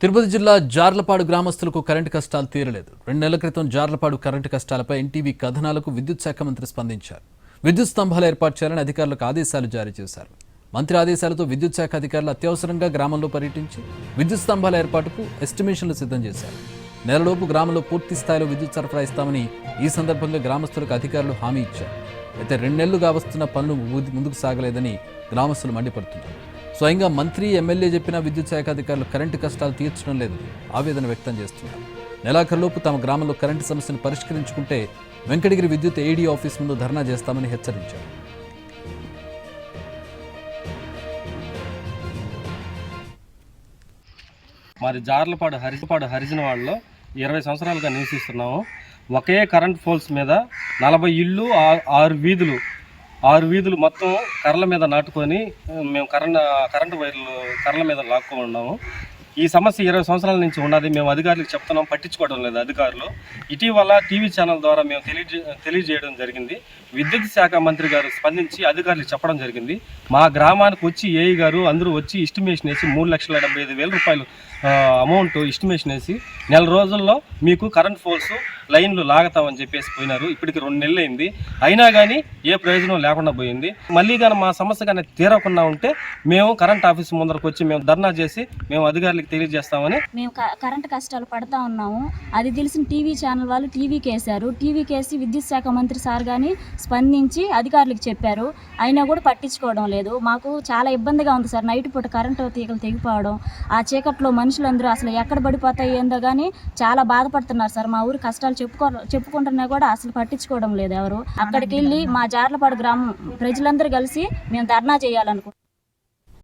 తిరుపతి జిల్లా జార్లపాడు గ్రామస్తులకు కరెంటు కష్టాలు తీరలేదు. 2 నెలల క్రితం జార్లపాడు కరెంటు కష్టాలపై ఎన్టీవీ కథనాలకు విద్యుత్ శాఖ మంత్రి స్పందించారు. విద్యుత్ స్తంభాలు ఏర్పాటు చేయాలని అధికారులకు ఆదేశాలు జారీ చేశారు. మంత్రి ఆదేశాలతో విద్యుత్ శాఖ అధికారులు అత్యవసరంగా గ్రామంలో పర్యటించి విద్యుత్ స్తంభాల ఏర్పాటుకు ఎస్టిమేషన్లు సిద్ధం చేశారు. నెలలోపు గ్రామంలో పూర్తి స్థాయిలో విద్యుత్ సరఫరా ఇస్తామని ఈ సందర్భంగా గ్రామస్తులకు అధికారులు హామీ ఇచ్చారు. అయితే 2 నెలలుగా వస్తున్న పనులు ముందుకు సాగలేదని గ్రామస్తులు మండిపడుతున్నారు. స్వయంగా మంత్రి, ఎమ్మెల్యే చెప్పిన విద్యుత్ శాఖ అధికారులు కరెంటు కష్టాలు తీర్చడం లేదని ఆవేదన వ్యక్తం చేస్తున్నారు. నెలాఖరులోపు తమ గ్రామంలో కరెంటు సమస్యను పరిష్కరించుకుంటే వెంకటగిరి విద్యుత్ ఏడీ ఆఫీస్ ముందు ధర్నా చేస్తామని హెచ్చరించారు. మాది జార్లపాడు హరిజనవాడలో 20 సంవత్సరాలుగా నివసిస్తున్నాము. ఒకే కరెంట్ పోల్స్ మీద 40 ఇళ్ళు, 6 వీధులు మొత్తం కర్రల మీద నాటుకొని మేము కరెంటు వైర్లు కర్రల మీద లాక్కొని ఉన్నాము. ఈ సమస్య 20 సంవత్సరాల నుంచి ఉన్నది. మేము అధికారులకు చెప్తున్నాం, పట్టించుకోవడం లేదు అధికారులు. ఇటీవల టీవీ ఛానల్ ద్వారా మేము తెలియజేయడం జరిగింది. విద్యుత్ శాఖ మంత్రి గారు స్పందించి అధికారులకు చెప్పడం జరిగింది. మా గ్రామానికి వచ్చి ఏఈ గారు అందరూ వచ్చి ఎస్టిమేషన్ వేసి 3,75,000 రూపాయలు అమౌంట్ ఎస్టిమేషన్ వేసి నెల రోజుల్లో మీకు కరెంట్ పోల్స్ లైన్లు లాగతామని చెప్పేసి పోయినారు. ఇప్పటికి 2 నెలలు అయింది. అయినా కానీ ఏ ప్రయోజనం లేకుండా పోయింది. మళ్ళీ కానీ మా సమస్య కానీ తీరకుండా ఉంటే మేము కరెంట్ ఆఫీస్ ముందరకు వచ్చి మేము ధర్నా చేసి మేము అధికారులకు తెలియజేస్తామని. మేము కరెంట్ కష్టాలు పడతా ఉన్నాము. అది తెలిసిన టీవీ ఛానల్ వాళ్ళు టీవీకి వేశారు. టీవీకి వేసి విద్యుత్ శాఖ మంత్రి సార్ కానీ స్పందించి అధికారులకు చెప్పారు. అయినా కూడా పట్టించుకోవడం లేదు. మాకు చాలా ఇబ్బందిగా ఉంది సార్. నైట్ పూట కరెంటు తీగలు తెగిపోవడం, ఆ చీకట్లో మనుషులందరూ అసలు ఎక్కడ పడిపోతాయి ఏందో కానీ చాలా బాధపడుతున్నారు సార్. మా ఊరి కష్టాలు చెప్పుకుంటున్నా కూడా అసలు పట్టించుకోవడం లేదు ఎవరు. అక్కడికి వెళ్ళి మా జార్లపాడు గ్రామం ప్రజలందరూ కలిసి మేము ధర్నా చేయాలనుకుంటున్నాం.